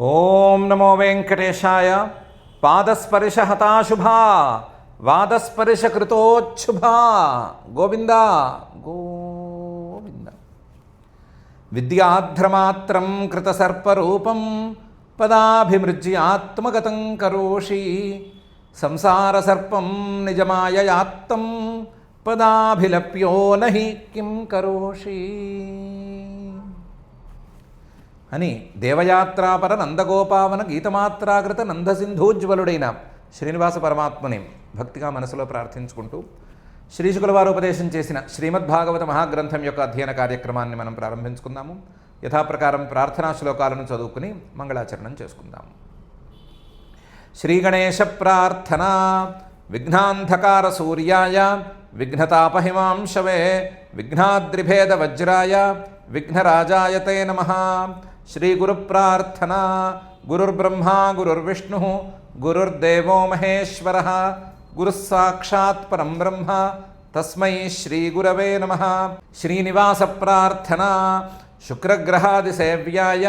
ఓం నమో వెంకటేశాయ. పాదస్పర్శహతాశుభా వాదస్పర్శకృతోచ్ఛుభా Govinda Govinda. విద్యాధ్రమాత్రం కృతసర్పరూపం పదాభిమృజ్యాత్మగతం karoshi సంసారసర్పం నిజమాయయాత్తం పదాభిలప్యో నహి కిం karoshi అని దేవయాత్రాపర నందగోపావన గీతమాత్రాకృత నందసింధూజ్వలుడైన శ్రీనివాస పరమాత్మని భక్తిగా మనసులో ప్రార్థించుకుంటూ శ్రీశుకుల వారు ఉపదేశం చేసిన శ్రీమద్భాగవత మహాగ్రంథం యొక్క అధ్యయన కార్యక్రమాన్ని మనం ప్రారంభించుకుందాము. యథాప్రకారం ప్రార్థనా శ్లోకాలను చదువుకుని మంగళాచరణం చేసుకుందాము. శ్రీగణేశ ప్రార్థన. విఘ్నాంధకార సూర్యాయ విఘ్నతాపహిమాంశవే విఘ్నాద్రిభేద వజ్రాయ విఘ్నరాజాయ తే నమః. శ్రీగురు ప్రార్థన. గురుర్బ్రహ్మా గురుర్విష్ణు గురుర్దేవో మహేశ్వరః గురుస్సాక్షాత్ పరం బ్రహ్మ తస్మై శ్రీగురవే నమః. శ్రీనివాస ప్రార్థన. శుక్రగ్రహాదిసేవ్యాయ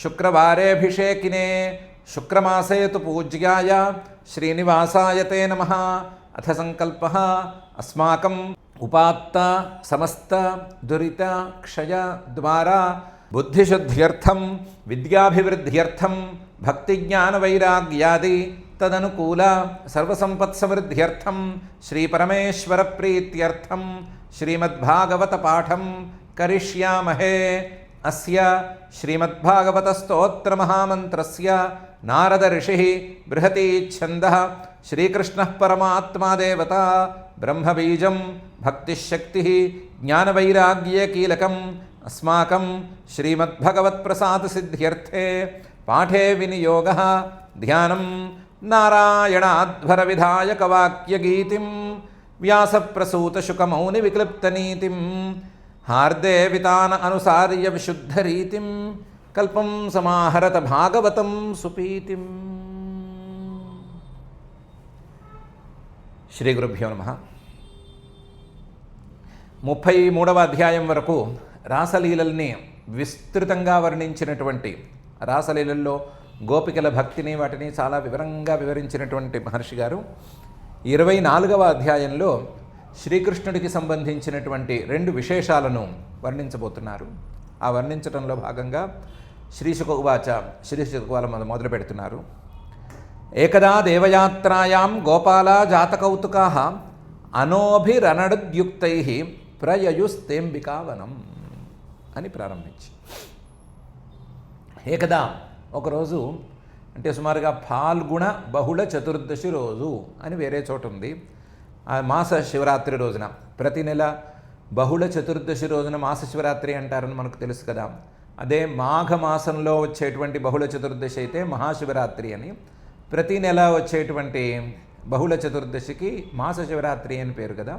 శుక్రవారేభిషేకినే శుక్రమాసే తు పూజ్యాయ శ్రీనివాసాయ తే నమః. అథ సంకల్పః అస్మాకం ఉపాత్త సమస్త దురిత క్షయ ద్వారా బుద్ధిశుద్ధ్యర్థం విద్యాభివృద్ధ్యర్థం భక్తిజ్ఞానవైరాగ్యాది తదనుకూల సర్వసంపత్సమృద్ధ్యర్థం శ్రీపరమేశ్వర ప్రీత్యర్థం శ్రీమద్భాగవత పాఠం కరిష్యామహే. అస్య శ్రీమద్భాగవత స్తోత్ర మహామంత్రస్య నారద ఋషిః బృహతి ఛందః శ్రీకృష్ణః పరమాత్మా దేవత బ్రహ్మబీజం భక్తిశక్తిః జ్ఞానవైరాగ్యే కీలకం అస్మాకం శ్రీమద్భగవత్ప్రసాదసిద్ధ్యర్థే పాఠే వినియోగః ధ్యానం నారాయణాధ్వర విధాయకవాక్యగీతిం వ్యాసప్రసూతశుకమౌని విక్లిప్తనీతిం హార్దే వితాన అనుసార్య విశుద్ధరీతిం కల్పం సమాహరత భాగవతం సుపీతిం. శ్రీ గురుభ్యో నమః. 33వ అధ్యాయం వరకు రాసలీలల్ని విస్తృతంగా వర్ణించినటువంటి, రాసలీలల్లో గోపికల భక్తిని వాటిని చాలా వివరంగా వివరించినటువంటి మహర్షి గారు 24వ అధ్యాయంలో శ్రీకృష్ణుడికి సంబంధించినటువంటి 2 విశేషాలను వర్ణించబోతున్నారు. ఆ వర్ణించడంలో భాగంగా శ్రీశుక ఉవాచ, శ్రీశుక వాళ్ళు మొదలు పెడుతున్నారు. ఏకదా దేవయాత్రాయాం గోపాలా జాతకౌతుకాః అనోభిరనడుద్యుక్తైః ప్రయయుస్తేంబికావనం అని ప్రారంభించి, ఏకదా ఒకరోజు అంటే సుమారుగా ఫాల్గుణ బహుళ చతుర్దశి రోజు అని వేరే చోటు ఉంది. ఆ మాస శివరాత్రి రోజున, ప్రతి నెల బహుళ చతుర్దశి రోజున మాస శివరాత్రి అంటారని మనకు తెలుసు కదా. అదే మాఘమాసంలో వచ్చేటువంటి బహుళ చతుర్దశి అయితే మహాశివరాత్రి అని, ప్రతి నెల వచ్చేటువంటి బహుళ చతుర్దశికి మాస శివరాత్రి అని పేరు కదా.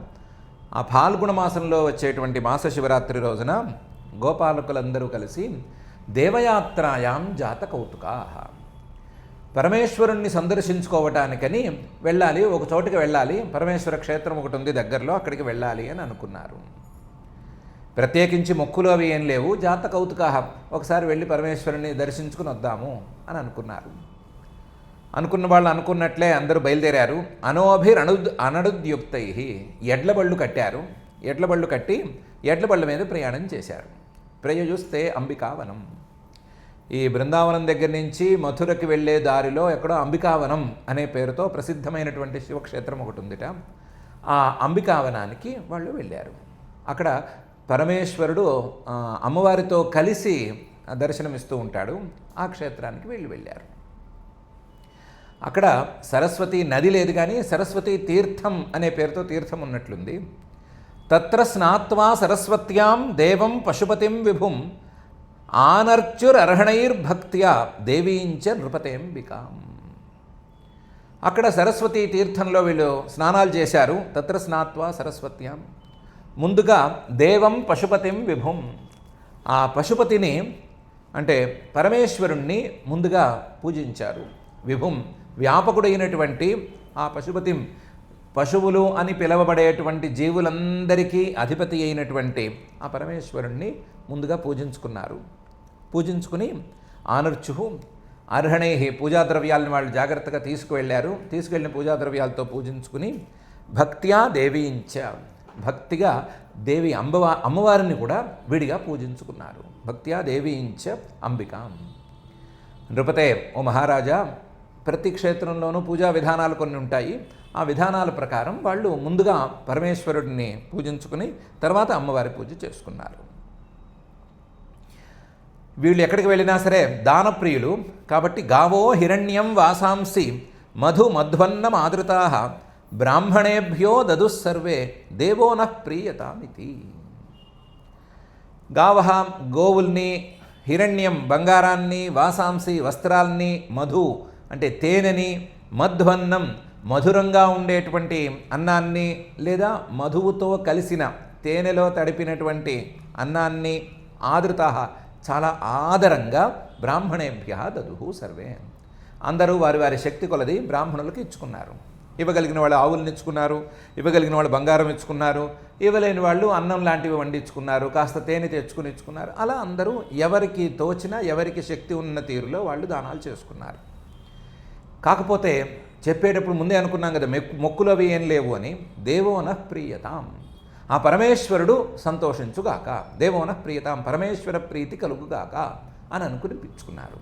ఆ ఫాల్గుణ మాసంలో వచ్చేటువంటి మాస శివరాత్రి రోజున గోపాలకులందరూ కలిసి దేవయాత్రాయాం జాతకౌతుకాః, పరమేశ్వరుణ్ణి సందర్శించుకోవటానికని వెళ్ళాలి, ఒక చోటుకి వెళ్ళాలి, పరమేశ్వర క్షేత్రం ఒకటి ఉంది దగ్గరలో, అక్కడికి వెళ్ళాలి అని అనుకున్నారు. ప్రత్యేకించి మొక్కులు అవి ఏం లేవు, జాతకౌతుకాః ఒకసారి వెళ్ళి పరమేశ్వరుని దర్శించుకుని వద్దాము అని అనుకున్నారు. అనుకున్న వాళ్ళు అనుకున్నట్లే అందరూ బయలుదేరారు. అనడుద్యుక్తైః ఎడ్లబళ్ళు కట్టారు. ఎడ్లబళ్ళు కట్టి ఎడ్లబళ్ళ మీద ప్రయాణం చేశారు. ప్రయయుస్తే అంబికావనం, ఈ బృందావనం దగ్గర నుంచి మథురకి వెళ్ళే దారిలో ఎక్కడో అంబికావనం అనే పేరుతో ప్రసిద్ధమైనటువంటి శివక్షేత్రం ఒకటి ఉందిట. ఆ అంబికావనానికి వాళ్ళు వెళ్ళారు. అక్కడ పరమేశ్వరుడు అమ్మవారితో కలిసి దర్శనమిస్తూ ఉంటాడు. ఆ క్షేత్రానికి వెళ్ళారు. అక్కడ సరస్వతి నది లేదు కానీ సరస్వతి తీర్థం అనే పేరుతో తీర్థం ఉన్నట్లుంది. తత్ర స్నాత్వా సరస్వత్యాం దేవం పశుపతిం విభుం ఆనర్చురర్హణైర్భక్త్యా దేవీంచ నృపతేంబికాం. అక్కడ సరస్వతీ తీర్థంలో వీళ్ళు స్నానాలు చేశారు. తత్ర స్నాత్వా సరస్వత్యాం, ముందుగా దేవం పశుపతిం విభుం, ఆ పశుపతిని అంటే పరమేశ్వరుణ్ణి ముందుగా పూజించారు. విభుం వ్యాపకుడైనటువంటి ఆ పశుపతిం, పశువులు అని పిలవబడేటువంటి జీవులందరికీ అధిపతి అయినటువంటి ఆ పరమేశ్వరుణ్ణి ముందుగా పూజించుకున్నారు. పూజించుకుని ఆనర్చుహు అర్హణై పూజా ద్రవ్యాలను వాళ్ళు జాగ్రత్తగా తీసుకువెళ్ళారు. తీసుకెళ్ళిన పూజా ద్రవ్యాలతో పూజించుకుని భక్త్యా దేవీంచ, భక్తిగా దేవి అమ్మవారిని కూడా విడిగా పూజించుకున్నారు. భక్త్యా దేవీంచ అంబికాం. నృపతే, ఓ మహారాజా, ప్రతి క్షేత్రంలోనూ పూజా విధానాలు కొన్ని ఉంటాయి. ఆ విధానాల ప్రకారం వాళ్ళు ముందుగా పరమేశ్వరుడిని పూజించుకుని తర్వాత అమ్మవారి పూజ చేసుకున్నారు. వీళ్ళు ఎక్కడికి వెళ్ళినా సరే దానప్రియులు కాబట్టి గావో హిరణ్యం వాసాంసి మధుమధ్వన్నం ఆదృతా బ్రాహ్మణేభ్యో దదుస్సర్వే దేవో నః ప్రీయతామితి. గావహ, గోవుల్ని, హిరణ్యం, బంగారాన్ని, వాసాంసి, వస్త్రాల్ని, మధు అంటే తేనెని, మధ్వన్నం మధురంగా ఉండేటువంటి అన్నాన్ని లేదా మధువుతో కలిసిన తేనెలో తడిపినటువంటి అన్నాన్ని, ఆదృత చాలా ఆదరంగా బ్రాహ్మణేభ్య దదుహు సర్వే, అందరూ వారి వారి శక్తి కొలది బ్రాహ్మణులకు ఇచ్చుకున్నారు. ఇవ్వగలిగిన వాళ్ళు ఆవులను ఇచ్చుకున్నారు, ఇవ్వగలిగిన వాళ్ళు బంగారం ఇచ్చుకున్నారు, ఇవ్వలేని వాళ్ళు అన్నం లాంటివి వండించుకున్నారు, కాస్త తేనె తెచ్చుకుని ఇచ్చుకున్నారు. అలా అందరూ ఎవరికి తోచిన, ఎవరికి శక్తి ఉన్న తీరులో వాళ్ళు దానాలు చేసుకున్నారు. కాకపోతే చెప్పేటప్పుడు ముందే అనుకున్నాం కదా, మొక్కులు అవి ఏం లేవు అని. దేవో నః ప్రీయతాం, ఆ పరమేశ్వరుడు సంతోషించుగాక, దేవో నః ప్రీయతాం, పరమేశ్వర ప్రీతి కలుగుగాక అని అనుకుని పిచ్చుకున్నారు.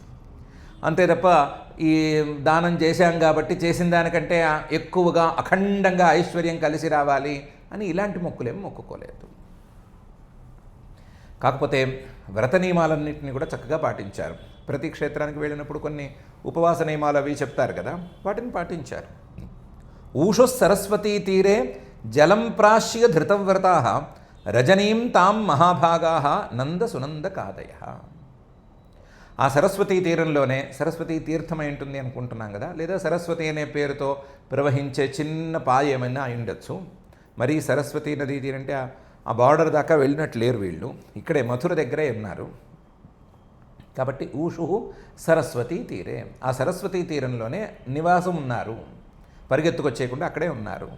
అంతే తప్ప ఈ దానం చేశాం కాబట్టి చేసిన దానికంటే ఎక్కువగా అఖండంగా ఐశ్వర్యం కలిసి రావాలి అని ఇలాంటి మొక్కులేం మొక్కుకోలేదు. కాకపోతే వ్రత నియమాలన్నింటినీ కూడా చక్కగా పాటించారు. ప్రతి క్షేత్రానికి వెళ్ళినప్పుడు కొన్ని ఉపవాస నియమాలు అవి చెప్తారు కదా, వాటిని పాటించారు. ఊషు సరస్వతీ తీరే జలం ప్రాశ్య ధృతవ్రతా రజనీం తాం మహాభాగా నంద సునంద కాదయ. ఆ సరస్వతీ తీరంలోనే, సరస్వతీ తీర్థమై ఉంటుంది అనుకుంటున్నాం కదా, లేదా సరస్వతి అనే పేరుతో ప్రవహించే చిన్న పాయ ఏమైనా అయి ఉండొచ్చు. మరి సరస్వతీ నదీ తీరంటే ఆ బార్డర్ దాకా వెళ్ళినట్లు లేరు వీళ్ళు, ఇక్కడే మథుర దగ్గరే ఉన్నారు. కాబట్టి ఊషు సరస్వతీ తీరే, ఆ సరస్వతీ తీరంలోనే నివాసం ఉన్నారు, పరిగెత్తుకొచ్చేయకుండా అక్కడే ఉన్నారు.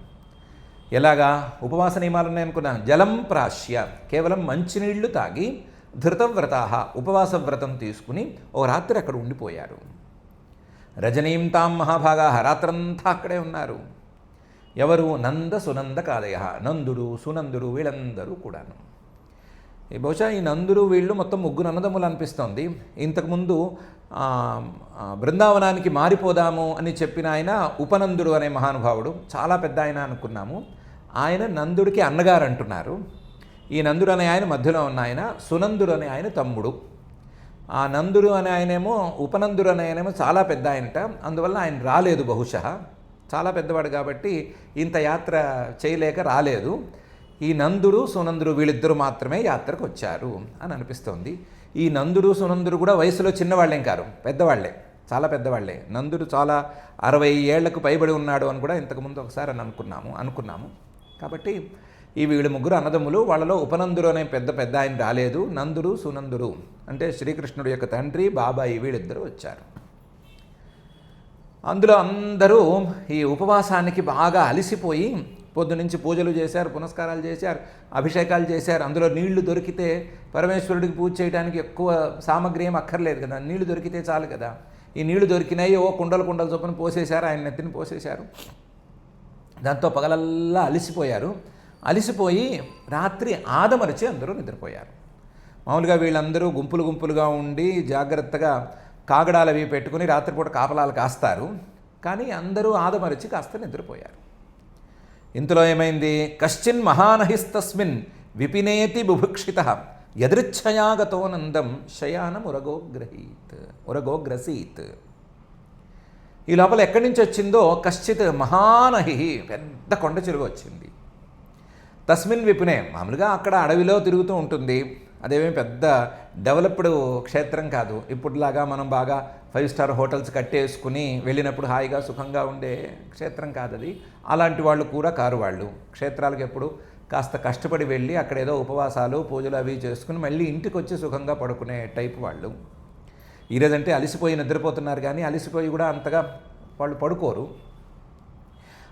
ఎలాగా? ఉపవాస నియమాలు ఉన్నాయనుకున్నాను. జలం ప్రాశ్య, కేవలం మంచినీళ్లు తాగి, ధృతవ్రతా, ఉపవాస వ్రతం తీసుకుని ఓ రాత్రి అక్కడ ఉండిపోయారు. రజనీం తాం మహాభాగా, రాత్రంతా అక్కడే ఉన్నారు. ఎవరు? నంద సునంద కాదయ, నందుడు, సునందుడు వీళ్ళందరూ కూడాను. బహుశా ఈ నందుడు వీళ్ళు మొత్తం ముగ్గురు అన్నదమ్ములు అనిపిస్తోంది. ఇంతకుముందు బృందావనానికి మారిపోదాము అని చెప్పిన ఆయన ఉపనందుడు అనే మహానుభావుడు, చాలా పెద్ద ఆయన అనుకున్నాము. ఆయన నందుడికి అన్నగారు అంటున్నారు. ఈ నందుడు అనే ఆయన మధ్యలో ఉన్న ఆయన, సునందుడు అనే ఆయన తమ్ముడు. ఆ నందుడు అనే ఆయనేమో, ఉపనందుడు అనే ఆయనేమో చాలా పెద్ద ఆయనట. అందువల్ల ఆయన రాలేదు, బహుశా చాలా పెద్దవాడు కాబట్టి ఇంత యాత్ర చేయలేక రాలేదు. ఈ నందుడు సునందుడు వీళ్ళిద్దరూ మాత్రమే యాత్రకు వచ్చారు అని అనిపిస్తోంది. ఈ నందుడు సునందుడు కూడా వయసులో చిన్నవాళ్ళేం కారు, పెద్దవాళ్లే, చాలా పెద్దవాళ్లే. నందుడు చాలా 60 ఏళ్లకు పైబడి ఉన్నాడు అని కూడా ఇంతకుముందు ఒకసారి అనుకున్నాము. కాబట్టి ఈ వీళ్ళు ముగ్గురు అన్నదమ్ములు, వాళ్ళలో ఉపనందుడు అనే పెద్ద ఆయన రాలేదు. నందుడు సునందుడు అంటే శ్రీకృష్ణుడు యొక్క తండ్రి బాబాయి వీళ్ళిద్దరూ వచ్చారు. అందులో అందరూ ఈ ఉపవాసానికి బాగా అలసిపోయి పొద్దునుంచి పూజలు చేశారు, పునస్కారాలు చేశారు, అభిషేకాలు చేశారు. అందులో నీళ్లు దొరికితే, పరమేశ్వరుడికి పూజ చేయడానికి ఎక్కువ సామగ్రి ఏం అక్కర్లేదు కదా, నీళ్లు దొరికితే చాలు కదా. ఈ నీళ్లు దొరికినాయి, ఓ కుండలు చొప్పున పోసేశారు, ఆయన నెత్తిని పోసేశారు. దాంతో పగలల్లా అలిసిపోయి రాత్రి ఆదమరిచి అందరూ నిద్రపోయారు. మామూలుగా వీళ్ళందరూ గుంపులుగా ఉండి జాగ్రత్తగా కాగడాలు అవి పెట్టుకుని రాత్రిపూట కాపలాలు కాస్తారు. కానీ అందరూ ఆదమరిచి కాస్త నిద్రపోయారు. ఇంతలో ఏమైంది? కశ్చిన్ మహానహిస్తస్మిన్ విపినేతి బుభుక్షిత యదృచ్ఛయాగతో నందం శయానం ఉరగోగ్రసీత్. ఈ లోపల ఎక్కడి నుంచి వచ్చిందో కశ్చిత్ మహానహి, పెద్ద కొండ చిలువ వచ్చింది. తస్మిన్ విపునే, మామూలుగా అక్కడ అడవిలో తిరుగుతూ ఉంటుంది, అదేమీ పెద్ద డెవలప్డ్ క్షేత్రం కాదు. ఇప్పుడులాగా మనం బాగా 5 స్టార్ హోటల్స్ కట్టేసుకుని వెళ్ళినప్పుడు హాయిగా సుఖంగా ఉండే క్షేత్రం కాదు అది. అలాంటి వాళ్ళు కూడా కారు వాళ్ళు. క్షేత్రాలకు ఎప్పుడు కాస్త కష్టపడి వెళ్ళి అక్కడ ఏదో ఉపవాసాలు పూజలు అవి చేసుకుని మళ్ళీ ఇంటికి వచ్చి సుఖంగా పడుకునే టైప్ వాళ్ళు. ఈరోజంటే అలసిపోయి నిద్రపోతున్నారు, కానీ అలసిపోయి కూడా అంతగా వాళ్ళు పడుకోరు.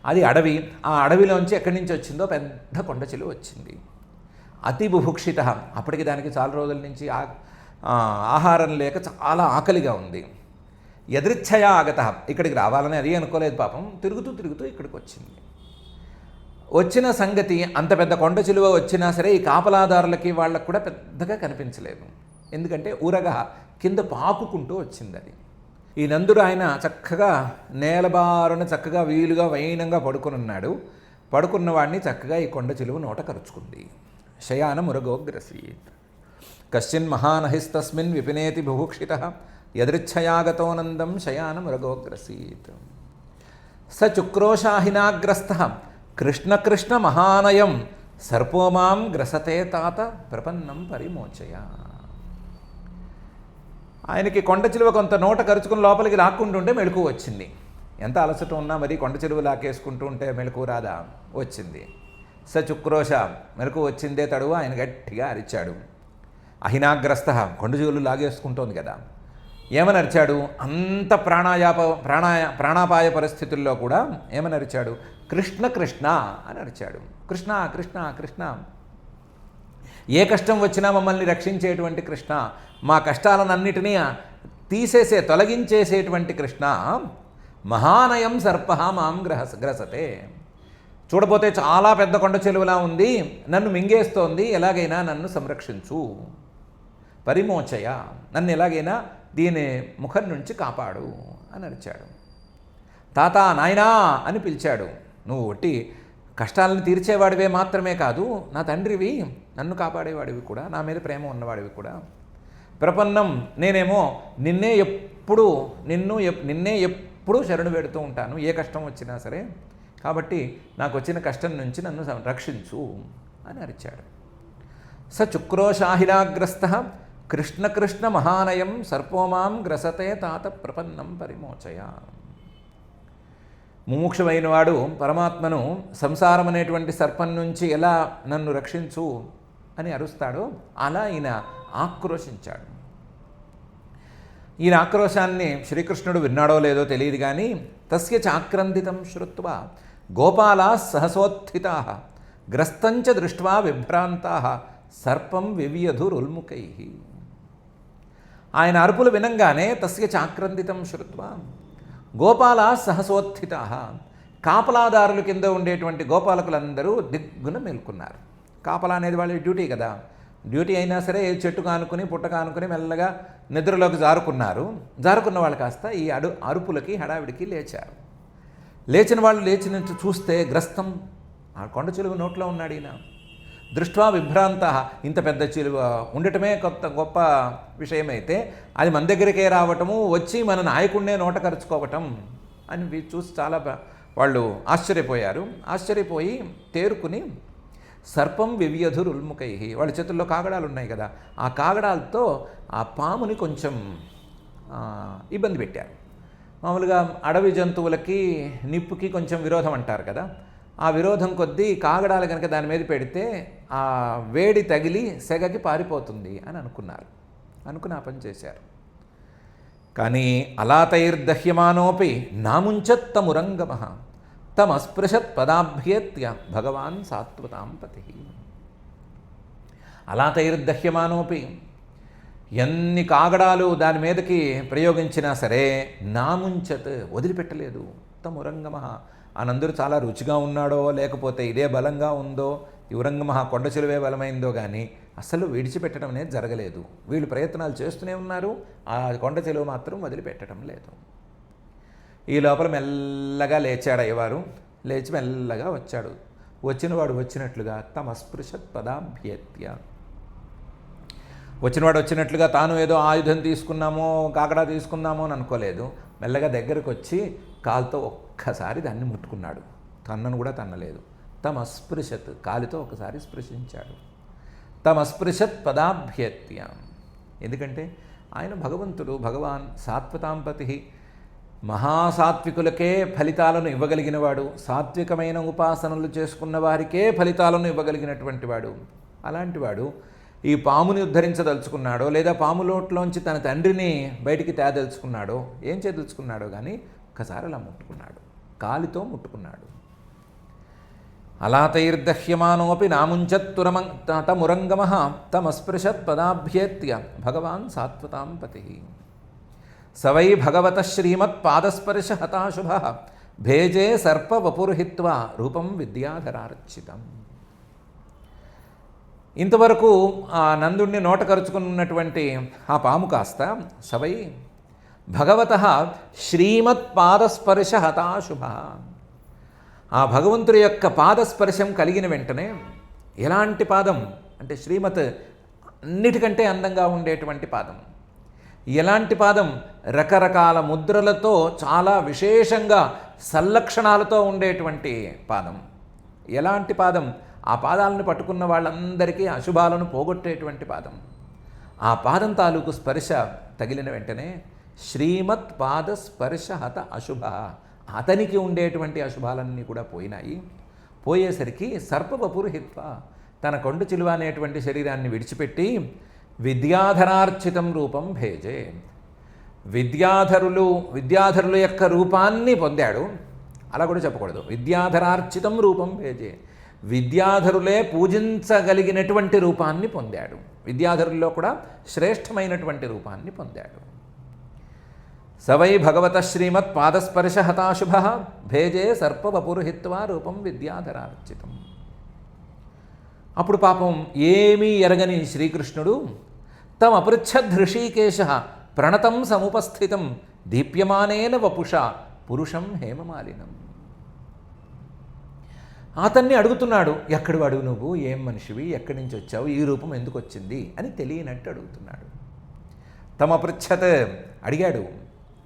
అది అడవి. ఆ అడవిలోంచి ఎక్కడి నుంచి వచ్చిందో పెద్ద కొండ చిలువ వచ్చింది. అతి బుభుక్షిత, అప్పటికి దానికి చాలా రోజుల నుంచి ఆహారం లేక చాలా ఆకలిగా ఉంది. యదృచ్ఛయా ఆగత, ఇక్కడికి రావాలని అది అనుకోలేదు పాపం, తిరుగుతూ తిరుగుతూ ఇక్కడికి వచ్చింది. వచ్చిన సంగతి అంత పెద్ద కొండ చిలువ వచ్చినా సరే ఈ కాపలాదారులకి వాళ్ళకు కూడా పెద్దగా కనిపించలేదు. ఎందుకంటే ఊరగా కింద పాకుకుంటూ వచ్చింది అది. ఈ నందుడు ఆయన చక్కగా నేలబారున చక్కగా వీలుగా వైనంగా పడుకుని ఉన్నాడు. పడుకున్న వాడిని చక్కగా ఈ కొండ చిలువ నోట కరుచుకుంది. శయాన మురగోగ్రసీత్ కశ్చిన్ మహానహిస్తస్మిన్ విపినేతి బుభుక్షిత యదృచ్ఛయాగతోనందం శయాన మురగోగ్రసీత్ స చుక్రోషాహినాగ్రస్త కృష్ణ కృష్ణ మహానయం సర్పోమాం గ్రసతే తాత ప్రపన్నం పరిమోచయ. ఆయనకి కొండ చిలువ కొంత నోట కరుచుకుని లోపలికి లాక్కుంటుంటే మెళుకు వచ్చింది. ఎంత అలసట ఉన్నా మరి కొండ చిలువ లాకేసుకుంటూ ఉంటే మెళుకు రాదా? వచ్చింది. స చుక్రోష, మెలకు వచ్చిందే తడువ ఆయన గట్టిగా అరిచాడు. అహినాగ్రస్త, కొండ చిలువలు లాగేసుకుంటోంది కదా, ఏమని అరిచాడు? అంత ప్రాణాపాయ పరిస్థితుల్లో కూడా ఏమని అరిచాడు? కృష్ణ కృష్ణ అని అరిచాడు. కృష్ణ కృష్ణ కృష్ణ, ఏ కష్టం వచ్చినా మమ్మల్ని రక్షించేటువంటి కృష్ణ, మా కష్టాలన్నిటినీ తొలగించేసేటువంటి కృష్ణ, మహానయం సర్ప మాం గ్రసతే. చూడపోతే చాలా పెద్ద కొండ చెలువలా ఉంది, నన్ను మింగేస్తోంది, ఎలాగైనా నన్ను సంరక్షించు, పరిమోచయ, నన్ను ఎలాగైనా దీని ముఖం నుంచి కాపాడు అని అరిచాడు. తాత, నాయనా అని పిలిచాడు. నువ్వు ఒట్టి కష్టాలను తీర్చేవాడివే మాత్రమే కాదు, నా తండ్రివి, నన్ను కాపాడేవాడివి కూడా, నా మీద ప్రేమ ఉన్నవాడివి కూడా. ప్రపన్నం, నేనేమో నిన్నే ఎప్పుడు శరణు వేడుతూ ఉంటాను, ఏ కష్టం వచ్చినా సరే. కాబట్టి నాకు వచ్చిన కష్టం నుంచి నన్ను రక్షించు అని అరిచాడు. స చుక్రోషాహిరాగ్రస్త కృష్ణ కృష్ణ మహానయం సర్పోమాం గ్రసతే తాత ప్రపన్నం పరిమోచయ. ముముక్షమైన వాడు పరమాత్మను సంసారం అనేటువంటి సర్పం నుంచి ఎలా నన్ను రక్షించు అని అరుస్తాడో అలా ఈయన ఆక్రోశించాడు. ఈయన ఆక్రోశాన్ని శ్రీకృష్ణుడు విన్నాడో లేదో తెలియదు కానీ తస్య చాక్రందితం శ్రుత్వా గోపాలా సహసోత్థితా గ్రస్తంచ దృష్ట్వా విభ్రాంతా సర్పం వివ్యధురుల్ముఖై. ఆయన అరుపులు వినంగానే తస్య చాక్రందితం శ్రుత్వా గోపాలా సహసోత్థితా, కాపలాదారుల కింద ఉండేటువంటి గోపాలకులందరూ దిగ్గున మేల్కొన్నారు. కాపలా అనేది వాళ్ళ డ్యూటీ కదా, డ్యూటీ అయినా సరే చెట్టు కానుకుని పుట్ట కానుకుని మెల్లగా నిద్రలోకి జారుకున్న వాళ్ళు కాస్త ఈ అరుపులకి హడావిడికి లేచారు. లేచిన వాళ్ళు లేచినట్టు చూస్తే గ్రస్తం, ఆ కొండ చిలువ నోట్లో ఉన్నాడు ఈయన. దృష్ట్వా విభ్రాంత, ఇంత పెద్ద చిలువ ఉండటమే గొప్ప విషయమైతే అది మన దగ్గరికే రావటము, వచ్చి మన నాయకుడినే నోట కరుచుకోవటం అని చూసి చాలా వాళ్ళు ఆశ్చర్యపోయారు. ఆశ్చర్యపోయి తేరుకుని సర్పం వివ్యధురుల్ముఖై, వాళ్ళ చేతుల్లో కాగడాలు ఉన్నాయి కదా, ఆ కాగడాలతో ఆ పాముని కొంచెం ఇబ్బంది పెట్టారు. మామూలుగా అడవి జంతువులకి నిప్పుకి కొంచెం విరోధం అంటారు కదా, ఆ విరోధం కొద్దీ కాగడాలు కనుక దాని మీద పెడితే ఆ వేడి తగిలి సెగకి పారిపోతుంది అని అనుకుని ఆ పని చేశారు. కానీ అలాతైర్దహ్యమానోపి నాముంచత్తమురంగమ తమస్పృశత్ పదాభ్యేత్య భగవాన్ సాత్వతాం పతి. అలాతైర్దహ్యమానోపి, ఎన్ని కాగడాలు దాని మీదకి ప్రయోగించినా సరే నాముంచత్, వదిలిపెట్టలేదు. తమురంగమ, ఆనందరూ చాలా రుచిగా ఉన్నాడో లేకపోతే ఇదే బలంగా ఉందో, ఈ ఉరంగమహ కొండ చిలువే బలమైందో కానీ అసలు విడిచిపెట్టడం అనేది జరగలేదు. వీళ్ళు ప్రయత్నాలు చేస్తూనే ఉన్నారు, ఆ కొండ చిలువ మాత్రం వదిలిపెట్టడం లేదు. ఈ లోపల మెల్లగా లేచాడు అయ్యవారు. లేచి మెల్లగా వచ్చాడు. వచ్చినవాడు వచ్చినట్లుగా తమస్పృశత్ పదాభ్యేత్య, వచ్చినవాడు వచ్చినట్లుగా తాను ఏదో ఆయుధం తీసుకున్నామో కాకడా తీసుకున్నామో అని అనుకోలేదు. మెల్లగా దగ్గరకు వచ్చి కాలుతో ఒక్కసారి దాన్ని ముట్టుకున్నాడు. తన్నను కూడా తన్నలేదు. తమస్పృశత్, కాలితో ఒకసారి స్పృశించాడు. తమస్పృశత్ పదాభ్యేత్య, ఎందుకంటే ఆయన భగవంతుడు, భగవాన్ సాత్వతాంపతి, మహాసాత్వికులకే ఫలితాలను ఇవ్వగలిగినవాడు, సాత్వికమైన ఉపాసనలు చేసుకున్న వారికే ఫలితాలను ఇవ్వగలిగినటువంటి వాడు. అలాంటి వాడు ఈ పాముని ఉద్ధరించదలుచుకున్నాడో లేదా పాములోట్లోంచి తన తండ్రిని బయటికి తేదలుచుకున్నాడో ఏం చేయదలుచుకున్నాడో కానీ ఒక్కసారి అలా ముట్టుకున్నాడు, కాలితో ముట్టుకున్నాడు. అలాతైర్దహ్యమానోపి నాముంచత్తురమురంగమ తమస్పృశత్ పదాభ్యేత్య భగవాన్ సాత్వతాం పతి. సవై భగవత శ్రీమత్ పాదస్పర్శ హతాశుభ భేజే సర్ప వపుర్హిత్వా రూపం విద్యాధరార్చితం. ఇంతవరకు ఆ నందుణ్ణి నోట కరుచుకున్నటువంటి ఆ పాము కాస్త సవై భగవత శ్రీమత్ పాదస్పర్శ హతాశుభ, ఆ భగవంతుడి యొక్క పాదస్పర్శం కలిగిన వెంటనే, ఎలాంటి పాదం అంటే శ్రీమత్ అన్నిటికంటే అందంగా ఉండేటువంటి పాదం. ఎలాంటి పాదం? రకరకాల ముద్రలతో చాలా విశేషంగా సల్లక్షణాలతో ఉండేటువంటి పాదం. ఎలాంటి పాదం? ఆ పాదాలను పట్టుకున్న వాళ్ళందరికీ అశుభాలను పోగొట్టేటువంటి పాదం. ఆ పాదం తాలూకు స్పర్శ తగిలిన వెంటనే శ్రీమత్ పాద స్పర్శ హత అశుభ, అతనికి ఉండేటువంటి అశుభాలన్నీ కూడా పోయినాయి. పోయేసరికి సర్పవపుర్హిత్వ, తన కొండు చిలువ అనేటువంటి శరీరాన్ని విడిచిపెట్టి విద్యాధరార్చితం రూపం భేజే, విద్యాధరుల యొక్క రూపాన్ని పొందాడు. అలా కూడా చెప్పకూడదు, విద్యాధరార్చితం రూపం భేజే, విద్యాధరులే పూజించగలిగినటువంటి రూపాన్ని పొందాడు. విద్యాధరుల్లో కూడా శ్రేష్టమైనటువంటి రూపాన్ని పొందాడు. సవై భగవత శ్రీమత్ పాదస్పర్శ హతాశుభ భేజే సర్పవపుర్హిత్వా రూపం విద్యాధరార్చితం. అప్పుడు పాపం ఏమీ ఎరగని శ్రీకృష్ణుడు తమపృచ్ఛద్ హృషీకేశ ప్రణతం సముపస్థితం దీప్యమానేన వపుష పురుషం హేమమాలినం. అతన్ని అడుగుతున్నాడు, ఎక్కడి వాడు నువ్వు, ఏం మనిషివి, ఎక్కడి నుంచి వచ్చావు, ఈ రూపం ఎందుకు వచ్చింది అని తెలియనట్టు అడుగుతున్నాడు. తమపృచ్ఛత్ అడిగాడు,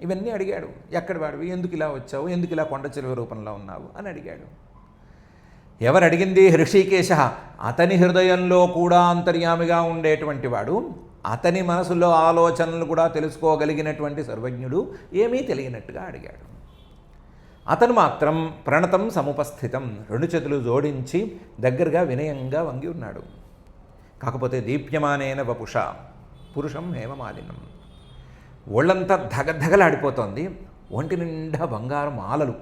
ఇవన్నీ అడిగాడు. ఎక్కడి వాడివి, ఎందుకు ఇలా వచ్చావు, ఎందుకు ఇలా కొండ చిలువ రూపంలో ఉన్నావు అని అడిగాడు. ఎవరు అడిగింది? హృషీకేశ, అతని హృదయంలో కూడా అంతర్యామిగా ఉండేటువంటి వాడు, అతని మనసులో ఆలోచనలు కూడా తెలుసుకోగలిగినటువంటి సర్వజ్ఞుడు ఏమీ తెలియనట్టుగా అడిగాడు. అతను మాత్రం ప్రణతం సముపస్థితం, రెండు చేతులు జోడించి దగ్గరగా వినయంగా వంగి ఉన్నాడు. కాకపోతే దీప్యమానేన వపుష పురుషం హేమమాలినం, ఒళ్ళంతా ధగధగలాడిపోతోంది. ఒంటి నిండా బంగారు మాలలు,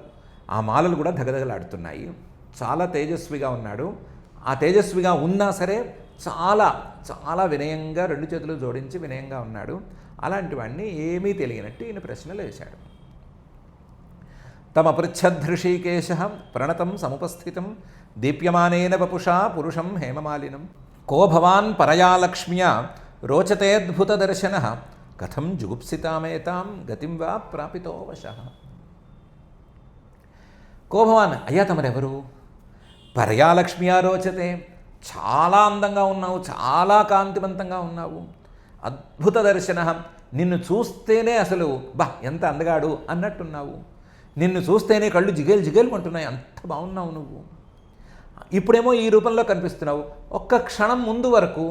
ఆ మాలలు కూడా ధగధగలాడుతున్నాయి. చాలా తేజస్విగా ఉన్నాడు. ఆ తేజస్విగా ఉన్నా సరే చాలా చాలా వినయంగా రెండు చేతులు జోడించి వినయంగా ఉన్నాడు. అలాంటి వాడిని ఏమీ తెలియనట్టు ఈయన ప్రశ్నలు వేశాడు. తమపృచ్ఛదృషీకేశ ప్రణతం సముపస్థితం దీప్యమానేన వపుషా పురుషం హేమమాలినం కో భవాన్ పరయా లక్ష్మ్యా రోచతేద్భుతదర్శన కథం జుగుప్సితామేతాం గతిం వా ప్రాపితో వశః. కో భవాన్, అయ్యా తమరెవరు? పరయా లక్ష్మ్యా రోచతే, చాలా అందంగా ఉన్నావు, చాలా కాంతివంతంగా ఉన్నావు. అద్భుత దర్శన, నిన్ను చూస్తేనే అసలు ఎంత అందగాడు అన్నట్టున్నావు. నిన్ను చూస్తేనే కళ్ళు జిగేలు జిగేలు అంటున్నాయి, అంత బాగున్నావు నువ్వు. ఇప్పుడేమో ఈ రూపంలో కనిపిస్తున్నావు. ఒక్క క్షణం ముందు వరకు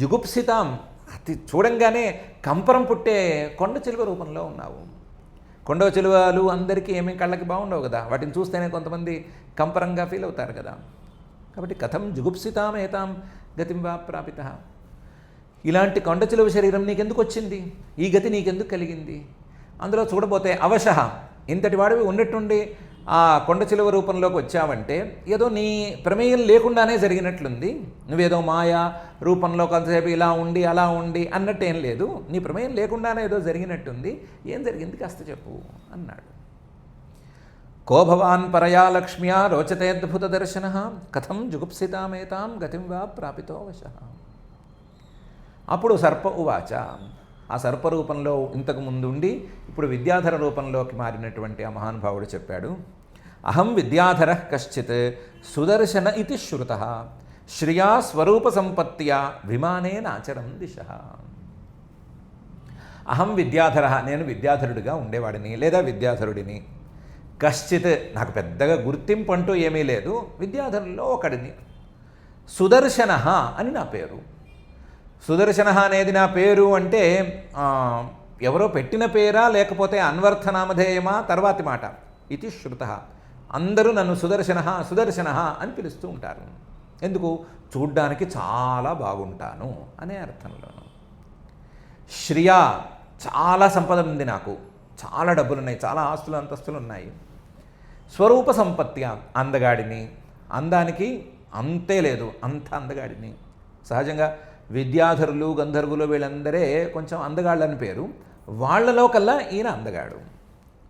జుగుప్సితాం, అతి చూడంగానే కంపరం పుట్టే కొండ చిలువ రూపంలో ఉన్నావు. కొండ చిలువలు అందరికీ ఏమీ కళ్ళకి బాగుండవు కదా, వాటిని చూస్తేనే కొంతమంది కంపరంగా ఫీల్ అవుతారు కదా. కాబట్టి కథం జుగుప్సితామేతాం గతిం వా ప్రాపిత, ఇలాంటి కొండ చిలువ శరీరం నీకెందుకు వచ్చింది, ఈ గతి నీకెందుకు కలిగింది? అందులో చూడబోతే అవశః, ఇంతటి వాడివి ఉన్నట్టుండి ఆ కొండ చిలువ రూపంలోకి వచ్చావంటే ఏదో నీ ప్రమేయం లేకుండానే జరిగినట్లుంది. నువ్వేదో మాయా రూపంలో కొంతసేపు ఇలా ఉండి అలా ఉండి అన్నట్టేం లేదు, నీ ప్రమేయం లేకుండానే ఏదో జరిగినట్టుంది. ఏం జరిగింది కాస్త చెప్పు అన్నాడు. కో భవాన్ పరయా లక్ష్మ్యా రోచతేద్భుత దర్శన కథం జుగుప్సితామేతాం గతిం వా ప్రాపితో వశః. అప్పుడు సర్ప ఉవాచ, ఆ సర్పరూపంలో ఇంతకు ముందు ఉండి ఇప్పుడు విద్యాధర రూపంలోకి మారినటువంటి ఆ మహానుభావుడు చెప్పాడు. అహం విద్యాధర కశ్చిత్ సుదర్శన ఇది శ్రుతః శ్రియా స్వరూప సంపత్త్యా విమానేన ఆచరం దిశః. అహం విద్యాధర, నేను విద్యాధరుడిగా ఉండేవాడిని లేదా విద్యాధరుడిని. కశ్చిత్, నాకు పెద్దగా గుర్తింపు అంటూ ఏమీ లేదు, విద్యాధరుల్లో ఒకడిని. సుదర్శన అని నా పేరు. సుదర్శన అనేది నా పేరు అంటే ఎవరో పెట్టిన పేరా లేకపోతే అన్వర్థనామధేయమా తర్వాతి మాట. ఇది శృతః, అందరూ నన్ను సుదర్శన సుదర్శన అని పిలుస్తూ ఉంటారు. ఎందుకు? చూడ్డానికి చాలా బాగుంటాను అనే అర్థంలోను. శ్రియా, చాలా సంపద ఉంది నాకు, చాలా డబ్బులు ఉన్నాయి, చాలా ఆస్తులు అంతస్తులు ఉన్నాయి. స్వరూప సంపత్తి, అందగాడిని, అందానికి అంతే లేదు, అంత అందగాడిని. సహజంగా విద్యాధరులు గంధర్వులు వీళ్ళందరే కొంచెం అందగాళ్ళని పేరు, వాళ్ళలో కల్లా ఈయన అందగాడు.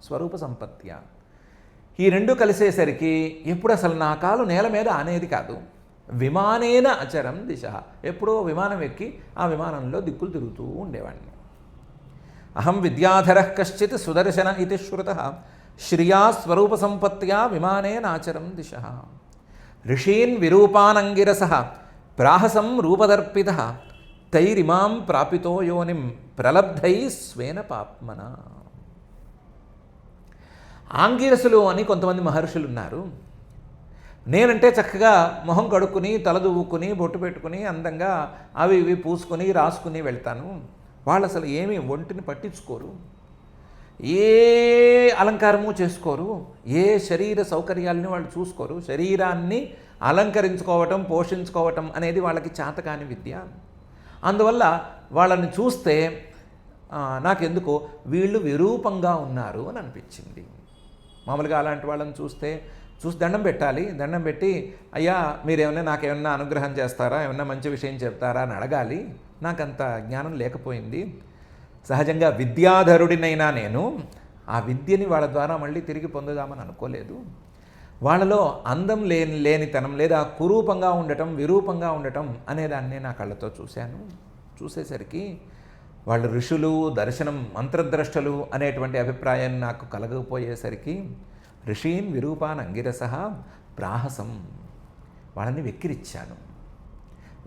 స్వరూప సంపత్య. ఈ రెండు కలిసేసరికి ఎప్పుడు అసలు నా కాలు నేల మీద ఆనేది కాదు. విమానేన అచరం దిశ. ఎప్పుడో విమానం ఎక్కి ఆ విమానంలో దిక్కులు తిరుగుతూ ఉండేవాడిని. అహం విద్యాధర కశ్చిత్ సుదర్శన ఇది శ్రుత శ్రియా స్వరూప సంపత్యా విమానేనాచరం దిశ. ఋషీన్ విరూపానంగిరస ప్రాహసం రూపదర్పిత తైరిమాం ప్రాపితో యోనిం ప్రలబ్ధై స్వేన పాప్మన. ఆంగిరసులు అని కొంతమంది మహర్షులు ఉన్నారు. నేనంటే చక్కగా మొహం కడుక్కుని తల దువ్వుకుని బొట్టు పెట్టుకుని అందంగా అవి ఇవి పూసుకొని రాసుకుని వెళ్తాను. వాళ్ళు అసలు ఏమీ ఒంటిని పట్టించుకోరు, ఏ అలంకారము చేసుకోరు, ఏ శరీర సౌకర్యాలని వాళ్ళు చూసుకోరు. శరీరాన్ని అలంకరించుకోవటం పోషించుకోవటం అనేది వాళ్ళకి చేతకాని విద్య. అందువల్ల వాళ్ళని చూస్తే నాకెందుకో వీళ్ళు విరూపంగా ఉన్నారు అని అనిపించింది. మామూలుగా అలాంటి వాళ్ళని చూసి దండం పెట్టాలి. దండం పెట్టి అయ్యా మీరేమన్నా నాకేమన్నా అనుగ్రహం చేస్తారా, ఏమన్నా మంచి విషయం చెప్తారా అని అడగాలి. నాకంత జ్ఞానం లేకపోయింది. సహజంగా విద్యాధరుడినైనా నేను ఆ విద్యని వాళ్ళ ద్వారా మళ్ళీ తిరిగి పొందుదామని అనుకోలేదు. వాళ్ళలో అందం లేనితనం లేదా కురూపంగా ఉండటం విరూపంగా ఉండటం అనేదాన్ని నా కళ్ళతో చూశాను. చూసేసరికి వాళ్ళు ఋషులు దర్శనం మంత్రద్రష్టలు అనేటువంటి అభిప్రాయాన్ని నాకు కలగకపోయేసరికి ఋషీన్ విరూపాన్ అంగిరస ప్రాహసం, వాళ్ళని వెక్కిరిచ్చాను,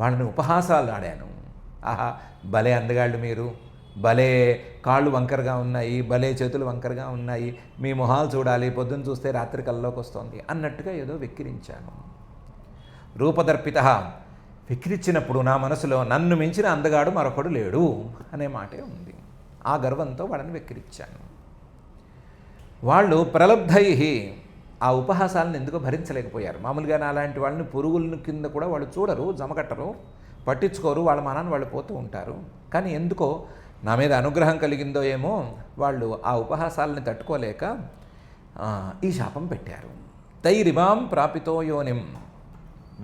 వాళ్ళని ఉపహాసాలు ఆడాను. ఆహా భలే అందగాళ్ళు మీరు, భలే కాళ్ళు వంకరగా ఉన్నాయి, భలే చేతులు వంకరగా ఉన్నాయి, మీ మొహాలు చూడాలి, పొద్దున్న చూస్తే రాత్రి కల్లోకి వస్తుంది అన్నట్టుగా ఏదో వెక్కిరించాను. రూపదర్పిత. వెక్కిరించినప్పుడు నా మనసులో నన్ను మించిన అందగాడు మరొకడు లేడు అనే మాటే ఉంది. ఆ గర్వంతో వాళ్ళని వెక్కిరించాను. వాళ్ళు ప్రలబ్ధై ఆ ఉపహాసాలను ఎందుకో భరించలేకపోయారు. మామూలుగా అలాంటి వాళ్ళని పురుగుల కింద కూడా వాళ్ళు చూడరు, జమకట్టరు, పట్టించుకోరు, వాళ్ళ మానాన్ని వాళ్ళు పోతూ ఉంటారు. కానీ ఎందుకో నా మీద అనుగ్రహం కలిగిందో ఏమో వాళ్ళు ఆ ఉపహాసాలని తట్టుకోలేక ఈ శాపం పెట్టారు. తైరిమాం ప్రాపితో యోనిం.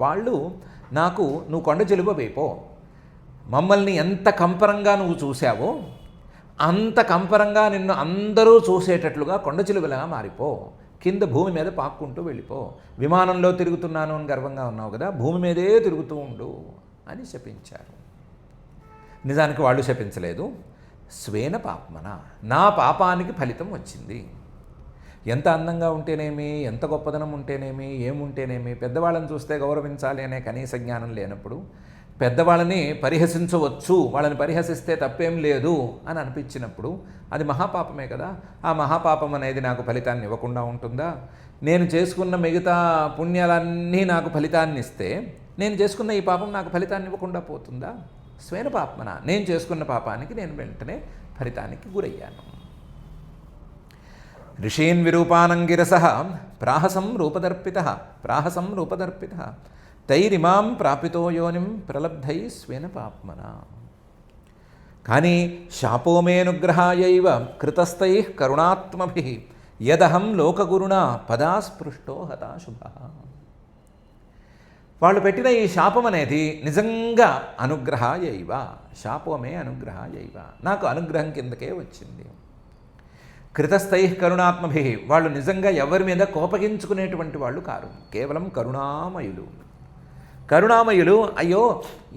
వాళ్ళు నాకు నువ్వు కొండ చెలువ వేపో, మమ్మల్ని ఎంత కంపరంగా నువ్వు చూశావో అంత కంపరంగా నిన్ను అందరూ చూసేటట్లుగా కొండ చిలువలాగా మారిపో, కింద భూమి మీద పాక్కుంటూ వెళ్ళిపో, విమానంలో తిరుగుతున్నాను అని గర్వంగా ఉన్నావు కదా, భూమి మీదే తిరుగుతూ ఉండు అని శపించారు. నిజానికి వాళ్ళు శపించలేదు. స్వేన పాప్మన, నా పాపానికి ఫలితం వచ్చింది. ఎంత అందంగా ఉంటేనేమి, ఎంత గొప్పదనం ఉంటేనేమి, ఏముంటేనేమి, పెద్దవాళ్ళని చూస్తే గౌరవించాలి అనే కనీస జ్ఞానం లేనప్పుడు, పెద్దవాళ్ళని పరిహసించవచ్చు, వాళ్ళని పరిహసిస్తే తప్పేం లేదు అని అనిపించినప్పుడు అది మహాపాపమే కదా. ఆ మహాపాపం అనేది నాకు ఫలితాన్ని ఇవ్వకుండా ఉంటుందా? నేను చేసుకున్న మిగతా పుణ్యాలన్నీ నాకు ఫలితాన్ని ఇస్తే నేను చేసుకున్న ఈ పాపం నాకు ఫలితాన్ని ఇవ్వకుండా పోతుందా? స్వేన పాపమన, నేను చేసుకున్న పాపానికి నేను వెంటనే ఫలితానికి గురయ్యాను. ఋషీన్ విరూపానంగిరస ప్రాహసం రూపదర్పిత తైరిమాం ప్రాపితో యోనిం ప్రలబ్ధై స్వేన పాప్మన. కానీ శాపోమేనుగ్రహాయైవ కృతస్థై కరుణాత్మభిః యదహం లోకగురుణా పదాస్పృష్టో హతాశుభ. వాళ్ళు పెట్టిన ఈ శాపం అనేది నిజంగా అనుగ్రహాయైవ, శాపమే అనుగ్రహాయైవ, నాకు అనుగ్రహం కిందకే వచ్చింది. కృతస్థై కరుణాత్మభిః, వాళ్ళు నిజంగా ఎవరి మీద కోపగించుకునేటువంటి వాళ్ళు కారు, కేవలం కరుణామయులు. కరుణామయులు, అయ్యో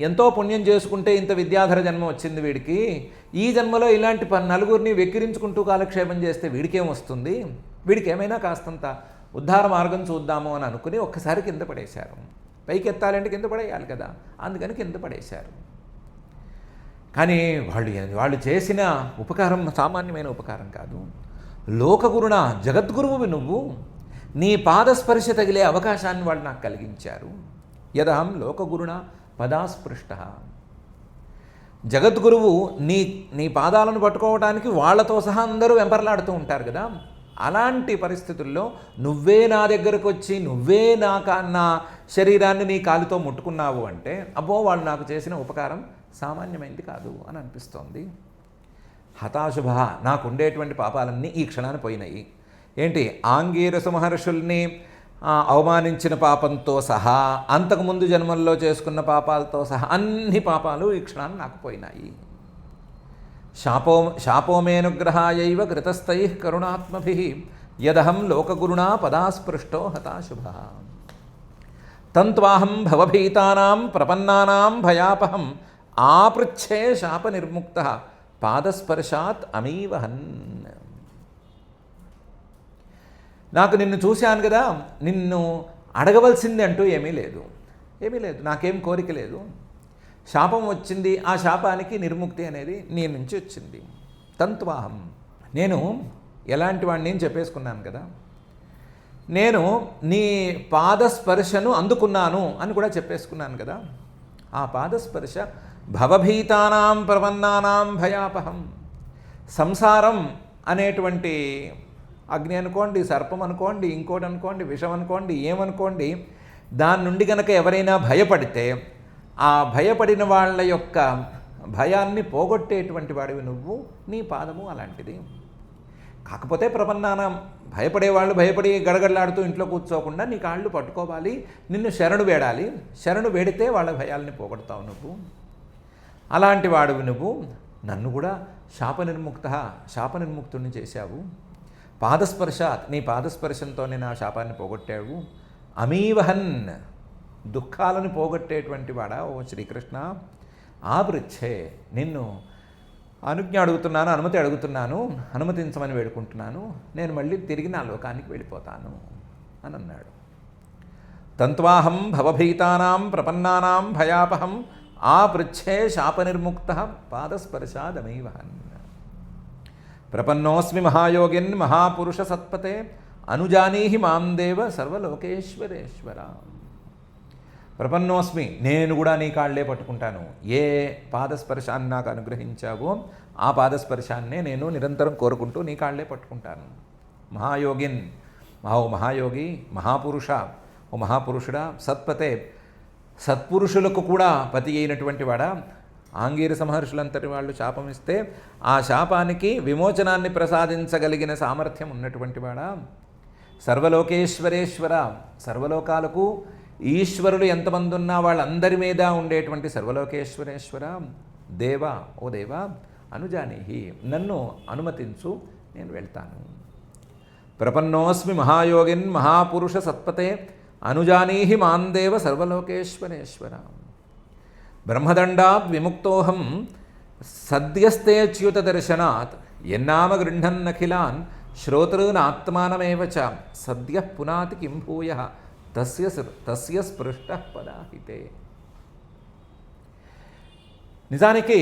ఎంతో పుణ్యం చేసుకుంటే ఇంత విద్యాధర జన్మ వచ్చింది వీడికి, ఈ జన్మలో ఇలాంటి నలుగురిని వెక్కిరించుకుంటూ కాలక్షేపం చేస్తే వీడికేం వస్తుంది, వీడికి ఏమైనా కాస్తంత ఉద్ధార మార్గం చూద్దాము అని అనుకుని ఒక్కసారి కింద పడేశారు. పైకి ఎత్తాలంటే కింద పడేయాలి కదా, అందుకని కింద పడేశారు. కానీ వాళ్ళు చేసిన ఉపకారం సామాన్యమైన ఉపకారం కాదు. లోకగురుణ, జగద్గురువువి నువ్వు, నీ పాదస్పర్శ తగిలే అవకాశాన్ని వాళ్ళు నాకు కలిగించారు. యదహం లోకగురుణ పదాస్పృష్ట. జగద్గురువు నీ పాదాలను పట్టుకోవడానికి వాళ్లతో సహా అందరూ వెంపర్లాడుతూ ఉంటారు కదా, అలాంటి పరిస్థితుల్లో నువ్వే నా దగ్గరకు వచ్చి నువ్వే నా శరీరాన్ని నీ కాలుతో ముట్టుకున్నావు అంటే అబ్బో వాళ్ళు నాకు చేసిన ఉపకారం సామాన్యమైంది కాదు అని అనిపిస్తోంది. హతాశుభ, నాకు ఉండేటువంటి పాపాలన్నీ ఈ క్షణాన్ని పోయినాయి. ఏంటి, ఆంగీరస మహర్షుల్ని అవమానించిన పాపంతో సహా, అంతకుముందు జన్మల్లో చేసుకున్న పాపాలతో సహా అన్ని పాపాలు ఈ క్షణాన్ని నాకు పోయినాయి. శాపోమేనుగ్రహాయైవ కృతస్థైః కరుణాత్మభిః యదహం లోకగురుణా పదాస్పృష్టో హతాశుభః తంత్వాహం భవభీతానాం ప్రపన్నానాం భయాపహం ఆపృచ్ఛే శాపనిర్ముక్తః పాదస్పర్శాత్ అమీవహన్. నాకు నిన్ను చూశాను కదా, నిన్ను అడగవలసింది అంటూ ఏమీ లేదు, నాకేం కోరిక లేదు. శాపం వచ్చింది, ఆ శాపానికి నిర్ముక్తి అనేది నీ నుంచి వచ్చింది. తంత్వాహం, నేను ఎలాంటి వాడిని అని చెప్పేసుకున్నాను కదా, నేను నీ పాదస్పర్శను అందుకున్నాను అని కూడా చెప్పేసుకున్నాను కదా. ఆ పాదస్పర్శ భవభీతానాం ప్రపన్నానాం భయాపహం. సంసారం అనేటువంటి అగ్ని అనుకోండి, సర్పం అనుకోండి, ఇంకోటి అనుకోండి, విషం అనుకోండి, ఏమనుకోండి, దాని నుండి కనుక ఎవరైనా భయపడితే ఆ భయపడిన వాళ్ళ యొక్క భయాన్ని పోగొట్టేటువంటి వాడివి నువ్వు. నీ పాదము అలాంటిది. కాకపోతే ప్రపన్నానం, భయపడేవాళ్ళు భయపడి గడగడలాడుతూ ఇంట్లో కూర్చోకుండా నీ కాళ్ళు పట్టుకోవాలి, నిన్ను శరణు వేడాలి. శరణు వేడితే వాళ్ళ భయాల్ని పోగొడతావు నువ్వు. అలాంటి వాడివి నువ్వు. నన్ను కూడా శాపనిర్ముక్తుడిని చేశావు. పాదస్పర్శాత్, నీ పాదస్పర్శంతోనే నా శాపాన్ని పోగొట్టావు. అమీవహన్, దుఃఖాలను పోగొట్టేటువంటి వాడా ఓ శ్రీకృష్ణ. ఆపృచ్ఛే, నిన్ను అనుమతి అడుగుతున్నాను, అనుమతించమని వేడుకుంటున్నాను, నేను మళ్ళీ తిరిగి నా లోకానికి వెళ్ళిపోతాను అని అన్నాడు. తంత్వాహం భవభీతానాం ప్రపన్నానాం భయాపహం ఆపృచ్ఛే శాపనిర్ముక్తః పాదస్పర్శాదమీవహన్. ప్రపన్నోస్మి మహాయోగిన్ మహాపురుష సత్పతే అనుజానీహి మాం దేవ సర్వలోకేశ్వరేశ్వర. ప్రపన్నోస్మి, నేను కూడా నీ కాళ్ళే పట్టుకుంటాను. ఏ పాదస్పర్శాన్ని నాకు అనుగ్రహించావో ఆ పాదస్పర్శాన్నే నేను నిరంతరం కోరుకుంటూ నీ కాళ్ళే పట్టుకుంటాను. మహాయోగిన్, మహాయోగి, మహాపురుష, ఓ మహాపురుషుడా, సత్పతే, సత్పురుషులకు కూడా పతి అయినటువంటి వాడా. ఆంగీరస మహర్షులంతటి వాళ్ళు శాపం ఇస్తే ఆ శాపానికి విమోచనాన్ని ప్రసాదించగలిగిన సామర్థ్యం ఉన్నటువంటి వాడా. సర్వలోకేశ్వరేశ్వర, సర్వలోకాలకు ఈశ్వరుడు ఎంతమంది ఉన్నా వాళ్ళందరి మీద ఉండేటువంటి సర్వలోకేశ్వరేశ్వర. దేవా, ఓ దేవా, అనుజానీహి, నన్ను అనుమతించు, నేను వెళ్తాను. ప్రపన్నోస్మి మహాయోగిన్ మహాపురుష సత్పతే అనుజానీహి మాందేవ సర్వలోకేశ్వరేశ్వర. బ్రహ్మదండాత్ విముక్తోహం సద్యస్తేచ్యుత దర్శనాత్ ఎన్నామ గృహన్నఖిలాన్ శ్రోతॄన్ ఆత్మానమేవ చ సద్య పునాతి కిం భూయః తస్య స్పృష్టః పదాహితే. నిజానికి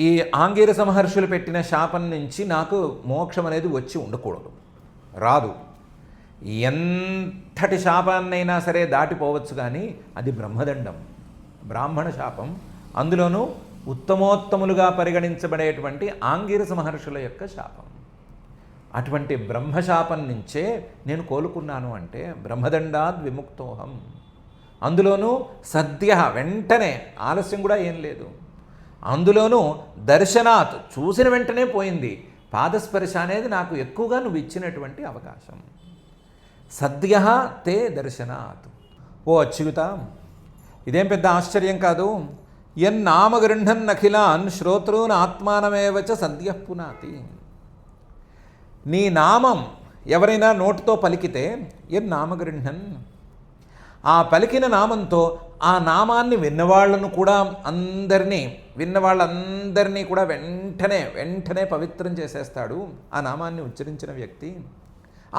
ఈ ఆంగీరస మహర్షులు పెట్టిన శాపం నుంచి నాకు మోక్షం అనేది వచ్చి ఉండకూడదు, రాదు. ఎంతటి శాపాన్నైనా సరే దాటిపోవచ్చు, కానీ అది బ్రహ్మదండం, బ్రాహ్మణ శాపం. అందులోనూ ఉత్తమోత్తములుగా పరిగణించబడేటువంటి ఆంగీరస మహర్షుల యొక్క శాపం. అటువంటి బ్రహ్మశాపం నుంచే నేను కోలుకున్నాను అంటే బ్రహ్మదండాద్ విముక్తోహం. అందులోనూ సద్య, వెంటనే, ఆలస్యం కూడా ఏం లేదు. అందులోనూ దర్శనాత్, చూసిన వెంటనే పోయింది. పాదస్పర్శ అనేది నాకు ఎక్కువగా నువ్వు ఇచ్చినటువంటి అవకాశం. సద్య తే దర్శనాత్. ఓ అచ్యుత, ఇదేం పెద్ద ఆశ్చర్యం కాదు. ఎన్నామ గృహన్ అఖిలాన్ శ్రోతॄన్ ఆత్మానమేవచ సద్య పునాతి. నీ నామం ఎవరైనా నోటితో పలికితే ఎన్నామ గృహన్, ఆ పలికిన నామంతో ఆ నామాన్ని విన్నవాళ్ళను కూడా విన్నవాళ్ళందరినీ కూడా వెంటనే పవిత్రం చేసేస్తాడు ఆ నామాన్ని ఉచ్చరించిన వ్యక్తి.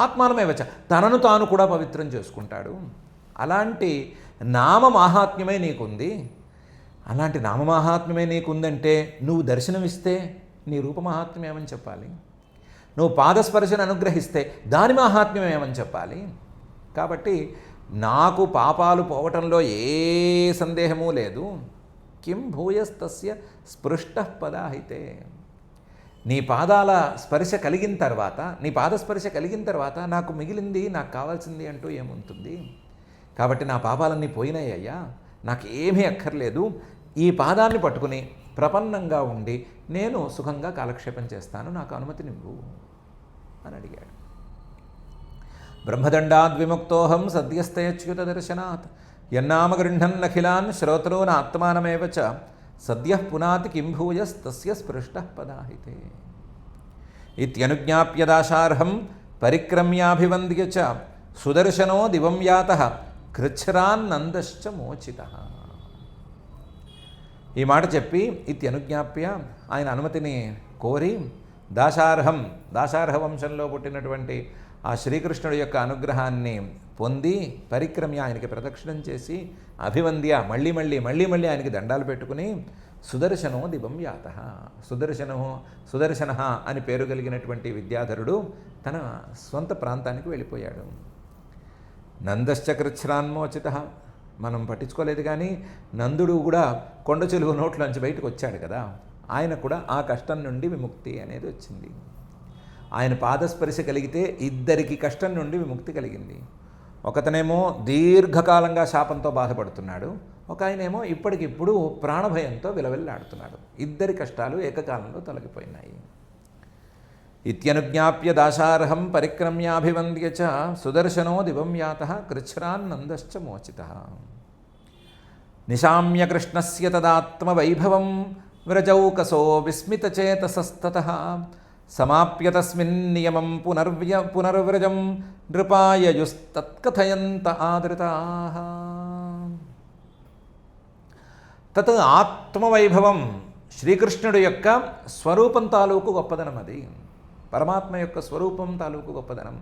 ఆత్మానమేవచ, తనను తాను కూడా పవిత్రం చేసుకుంటాడు. అలాంటి నామమాహాత్మ్యమే నీకుంది. అలాంటి నామమాహాత్మ్యమే నీకుందంటే నువ్వు దర్శనమిస్తే నీ రూపమాహాత్మ్యం ఏమని చెప్పాలి? నువ్వు పాదస్పర్శను అనుగ్రహిస్తే దాని మాహాత్మ్యం ఏమని చెప్పాలి? కాబట్టి నాకు పాపాలు పోవటంలో ఏ సందేహమూ లేదు. కిం భూయస్తస్య స్పృష్టః పదాహితే. నీ పాదాల స్పర్శ కలిగిన తర్వాత నాకు మిగిలింది, నాకు కావాల్సింది అంటూ ఏముంటుంది? కాబట్టి నా పాపాలన్నీ పోయినాయ్యా, నాకేమీ అక్కర్లేదు. ఈ పాదాన్ని పట్టుకుని ప్రపన్నంగా ఉండి నేను సుఖంగా కాలక్షేపం చేస్తాను, నాకు అనుమతినివ్వు అని అడిగాడు. బ్రహ్మదండాద్ విముక్తోహం సద్యస్తేచ్యుత దర్శనాత్ ఎన్నామ గృహన్ అఖిలాన్ శ్రోతॄన్ ఆత్మానమేవ చ సద్యః పునాతి కింభూయస్తస్య స్పృష్టః పదాహితే ఇత్యనుజ్ఞాప్య దాశార్హం పరిక్రమ్యాభివంద్య చ సుదర్శనో దివం యాతః కృచ్ఛ్రాన్నందశ్చ మోచితః. ఈ మాట చెప్పి ఇత్యనుజ్ఞాప్య ఆయన అనుమతిని కోరి దాశార్హ వంశంలో పుట్టినటువంటి ఆ శ్రీకృష్ణుడి యొక్క అనుగ్రహాన్ని పొంది పరిక్రమ్య ఆయనకి ప్రదక్షిణం చేసి అభివంద్య మళ్ళీ ఆయనకి దండాలు పెట్టుకుని సుదర్శనో దివం యాతః సుదర్శన అని పేరు కలిగినటువంటి విద్యాధరుడు తన స్వంత ప్రాంతానికి వెళ్ళిపోయాడు. నందశ్చ కృచ్ఛ్రాన్మోచితః. మనం పట్టించుకోలేదు కానీ నందుడు కూడా కొండ చెలువు నోట్లోంచి బయటకు వచ్చాడు కదా, ఆయన కూడా ఆ కష్టం నుండి విముక్తి అనేది వచ్చింది. ఆయన పాదస్పర్శ కలిగితే ఇద్దరికి కష్టం నుండి విముక్తి కలిగింది. ఒకతనేమో దీర్ఘకాలంగా శాపంతో బాధపడుతున్నాడు, ఒక ఆయనేమో ఇప్పటికిప్పుడు ప్రాణభయంతో విలవిల్లాడుతున్నాడు. ఇద్దరి కష్టాలు ఏకకాలంలో తొలగిపోయినాయి. ఇత్యనుజ్ఞాప్య దాశార్హం పరిక్రమ్యాభివంద్య చ సుదర్శనో దివం యాతః కృచ్ఛ్రాన్నందశ్చ మోచితః. నిశామ్య కృష్ణస్య తదాత్మవైభవం వ్రజౌకసో విస్మితచేతసస్తతః సమాప్య తస్మిన్ నియమం పునర్వ్రజం నృపాయయుస్తత్కథయంత ఆదృతాః. తత్ ఆత్మవైభవం, శ్రీకృష్ణుడి యొక్క స్వరూపం తాలూకు గొప్పదనం, అది పరమాత్మ యొక్క స్వరూపం తాలూకు గొప్పదనం.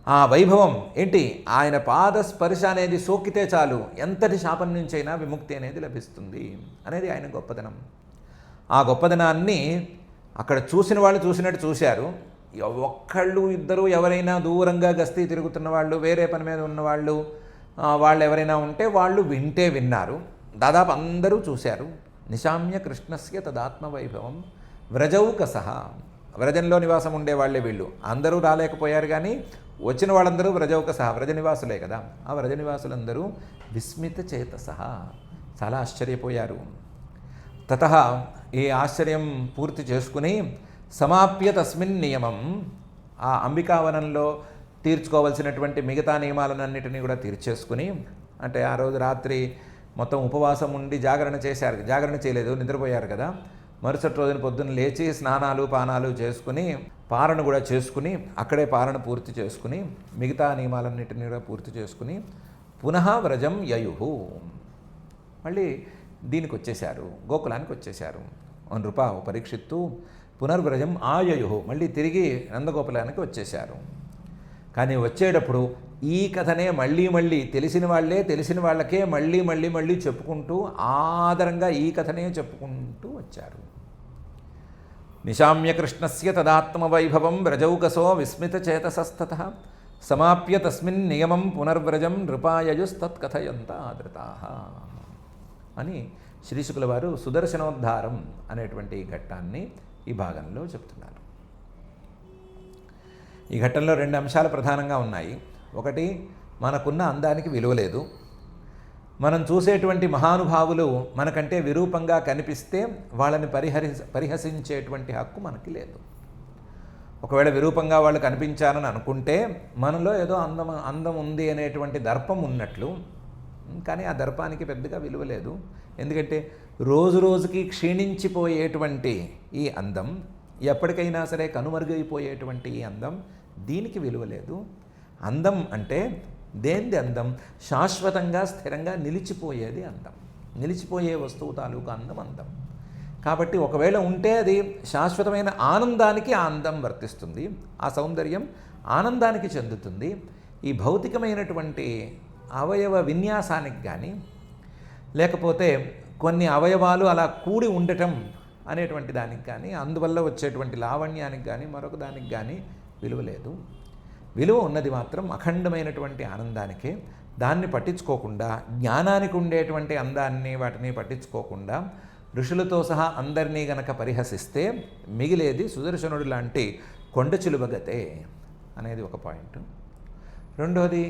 ఆ వైభవం ఏంటి? ఆయన పాద స్పర్శ అనేది సోకితే చాలు ఎంతటి శాపం నుంచైనా విముక్తి అనేది లభిస్తుంది అనేది ఆయన గొప్పదనం. ఆ గొప్పదనాన్ని అక్కడ చూసిన వాళ్ళు చూసినట్టు చూశారు. ఒక్కళ్ళు ఇద్దరు ఎవరైనా దూరంగా గస్తీ తిరుగుతున్న వాళ్ళు, వేరే పని మీద ఉన్నవాళ్ళు, వాళ్ళు ఎవరైనా ఉంటే వాళ్ళు వింటే విన్నారు. దాదాపు అందరూ చూశారు. నిశామ్య కృష్ణస్య తదాత్మవైభవం వ్రజౌకసః. వ్రజంలో నివాసం ఉండేవాళ్లే వీళ్ళు. అందరూ రాలేకపోయారు కానీ వచ్చిన వాళ్ళందరూ వ్రజౌకసః, వ్రజ నివాసులే కదా. ఆ వ్రజ నివాసులందరూ విస్మిత చేతసః, చాలా ఆశ్చర్యపోయారు. తతః ఈ ఆశ్చర్యం పూర్తి చేసుకుని సమాప్య తస్మిన్ నియమం, ఆ అంబికావనంలో తీర్చుకోవలసినటువంటి మిగతా నియమాలన్నింటినీ కూడా తీర్చేసుకుని, అంటే ఆ రోజు రాత్రి మొత్తం ఉపవాసం ఉండి జాగరణ చేశారు. జాగరణ చేయలేదు, నిద్రపోయారు కదా. మరుసటి రోజున పొద్దున్న లేచి స్నానాలు పానాలు చేసుకుని పారణ కూడా చేసుకుని అక్కడే పారణ పూర్తి చేసుకుని మిగతా నియమాలన్నింటినీ కూడా పూర్తి చేసుకుని పునః వ్రజం యయుః, మళ్ళీ దీనికి వచ్చేశారు, గోకులానికి వచ్చేశారు. నృప పరీక్షిత్తు పునర్వ్రజం ఆయయుః, మళ్ళీ తిరిగి నందగోకులానికి వచ్చేశారు. కానీ వచ్చేటప్పుడు ఈ కథనే మళ్ళీ తెలిసిన వాళ్ళకే మళ్ళీ చెప్పుకుంటూ ఆదరంగా ఈ కథనే చెప్పుకుంటూ వచ్చారు. నిశామ్య కృష్ణస్య తదాత్మవైభవం వ్రజౌకసో విస్మితచేతసస్తతః సమాప్య తస్మిన్ నియమం పునర్వ్రజం నృపాయయుస్తత్కథయంత ఆదృతాః అని శ్రీశుకుల వారు సుదర్శనోద్ధారం అనేటువంటి ఘట్టాన్ని ఈ భాగంలో చెప్తున్నారు. ఈ ఘట్టంలో రెండు అంశాలు ప్రధానంగా ఉన్నాయి. ఒకటి, మనకున్న అందానికి విలువ లేదు. మనం చూసేటువంటి మహానుభావులు మనకంటే విరూపంగా కనిపిస్తే వాళ్ళని పరిహసించేటువంటి హక్కు మనకి లేదు. ఒకవేళ విరూపంగా వాళ్ళు కనిపించారని అనుకుంటే మనలో ఏదో అందం ఉంది అనేటువంటి దర్పం ఉన్నట్లు. కానీ ఆ దర్పానికి పెద్దగా విలువ లేదు. ఎందుకంటే రోజు రోజుకి క్షీణించిపోయేటువంటి ఈ అందం, ఎప్పటికైనా సరే కనుమరుగైపోయేటువంటి ఈ అందం, దీనికి విలువ లేదు. అందం అంటే దేంది అందం? శాశ్వతంగా స్థిరంగా నిలిచిపోయేది అందం. నిలిచిపోయే వస్తువు తాలూకు అందం. కాబట్టి ఒకవేళ ఉంటే అది శాశ్వతమైన ఆనందానికి ఆ అందం వర్తిస్తుంది, ఆ సౌందర్యం ఆనందానికి చెందుతుంది. ఈ భౌతికమైనటువంటి అవయవ విన్యాసానికి కానీ, లేకపోతే కొన్ని అవయవాలు అలా కూడి ఉండటం అనేటువంటి దానికి కానీ, అందువల్ల వచ్చేటువంటి లావణ్యానికి కానీ మరొక దానికి కానీ విలువ లేదు. విలువ ఉన్నది మాత్రం అఖండమైనటువంటి ఆనందానికే. దాన్ని పట్టించుకోకుండా, జ్ఞానానికి ఉండేటువంటి అందాన్ని వాటిని పట్టించుకోకుండా ఋషులతో సహా అందరినీ గనక పరిహసిస్తే మిగిలేది సుదర్శనుడు లాంటి కొండ చిలువగతే అనేది ఒక పాయింట్. రెండోది,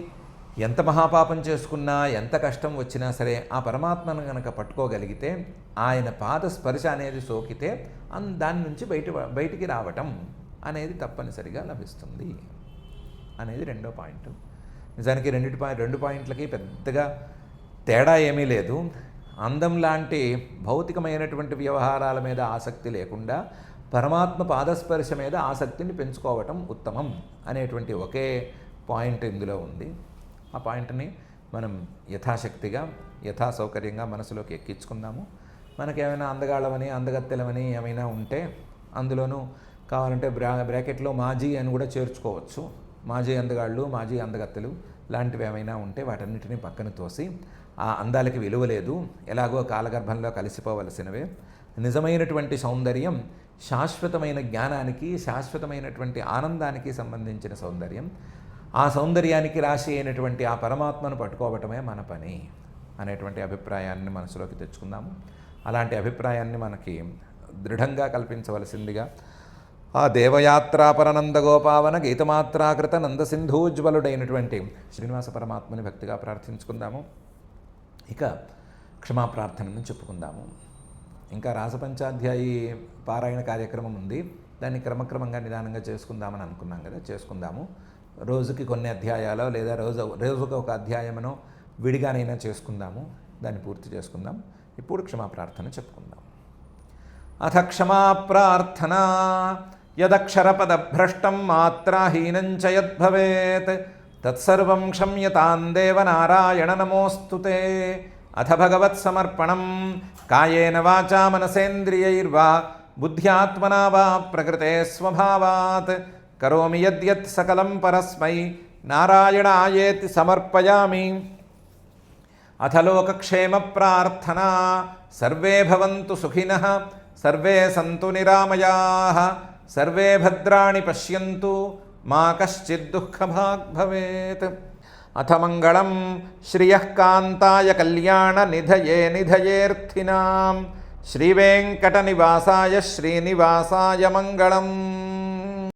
ఎంత మహాపాపం చేసుకున్నా, ఎంత కష్టం వచ్చినా సరే ఆ పరమాత్మను గనక పట్టుకోగలిగితే, ఆయన పాద స్పర్శ అనేది సోకితే దాని నుంచి బయటికి రావటం అనేది తప్పనిసరిగా లభిస్తుంది అనేది రెండో పాయింట్. నిజానికి రెండు పాయింట్లకి పెద్దగా తేడా ఏమీ లేదు. అందం లాంటి భౌతికమైనటువంటి వ్యవహారాల మీద ఆసక్తి లేకుండా పరమాత్మ పాదస్పర్శ మీద ఆసక్తిని పెంచుకోవటం ఉత్తమం అనేటువంటి ఒకే పాయింట్ ఇందులో ఉంది. ఆ పాయింట్ని మనం యథాశక్తిగా యథాసౌకర్యంగా మనసులోకి ఎక్కించుకుందాము. మనకేమైనా అందగాళ్ళమని అందగత్తెలమని ఏమైనా ఉంటే అందులోనూ కావాలంటే బ్రాకెట్లో మాజీ అని కూడా చేర్చుకోవచ్చు. మాజీ అందగాళ్ళు, మాజీ అందగత్తెలు లాంటివి ఏమైనా ఉంటే వాటన్నిటిని పక్కన తోసి ఆ అందాలకి విలువ లేదు, ఎలాగో కాలగర్భంలో కలిసిపోవలసినవే. నిజమైనటువంటి సౌందర్యం శాశ్వతమైన జ్ఞానానికి, శాశ్వతమైనటువంటి ఆనందానికి సంబంధించిన సౌందర్యం. ఆ సౌందర్యానికి రాశి అయినటువంటి ఆ పరమాత్మను పట్టుకోవటమే మన పని అనేటువంటి అభిప్రాయాన్ని మనసులోకి తెచ్చుకుందాము. అలాంటి అభిప్రాయాన్ని మనకి దృఢంగా కల్పించవలసిందిగా ఆ దేవయాత్రాపరనంద గోపావన గీతమాత్రాకృత నందసింధూజ్వలుడైనటువంటి శ్రీనివాస పరమాత్మని భక్తిగా ప్రార్థించుకుందాము. ఇక క్షమాప్రార్థనను చెప్పుకుందాము. ఇంకా రాసపంచాధ్యాయి పారాయణ కార్యక్రమం ఉంది. దాన్ని క్రమక్రమంగా నిదానంగా చేసుకుందామని అనుకున్నాం కదా, చేసుకుందాము. రోజుకి కొన్ని అధ్యాయాలు లేదా రోజుకి ఒక అధ్యాయమనో విడిగానైనా చేసుకుందాము. దాన్ని పూర్తి చేసుకుందాం. ఇప్పుడు క్షమాప్రార్థన చెప్పుకుందాం. అథ క్షమాప్రార్థనా యదక్షరపదభ్రష్టం మాత్రాహీనం చ యద్భవేత్ తత్సర్వం క్షమ్యతాం దేవ నారాయణ నమోస్తుతే. అథ భగవత్సమర్పణం కాయేన వాచా మనసేంద్రియైర్వా బుద్ధ్యాత్మనా వా ప్రకృతే స్వభావాత్ కరోమి యద్యత్ సకలం పరస్మై నారాయణాయేతి సమర్పయామి. అథ లోకక్షేమ ప్రార్థనా సర్వే భవంతు సుఖినః సర్వే సంతు నిరామయాః సర్వే భద్రాణి పశ్యంతు మా కశ్చిద్ దుఃఖభాగ్ భవేత్. అథ మంగళం శ్రియః కాంతాయ కళ్యాణ నిధయే నిధయేర్థినాం శ్రీవేంకటనివాసాయ శ్రీనివాసాయ మంగళం.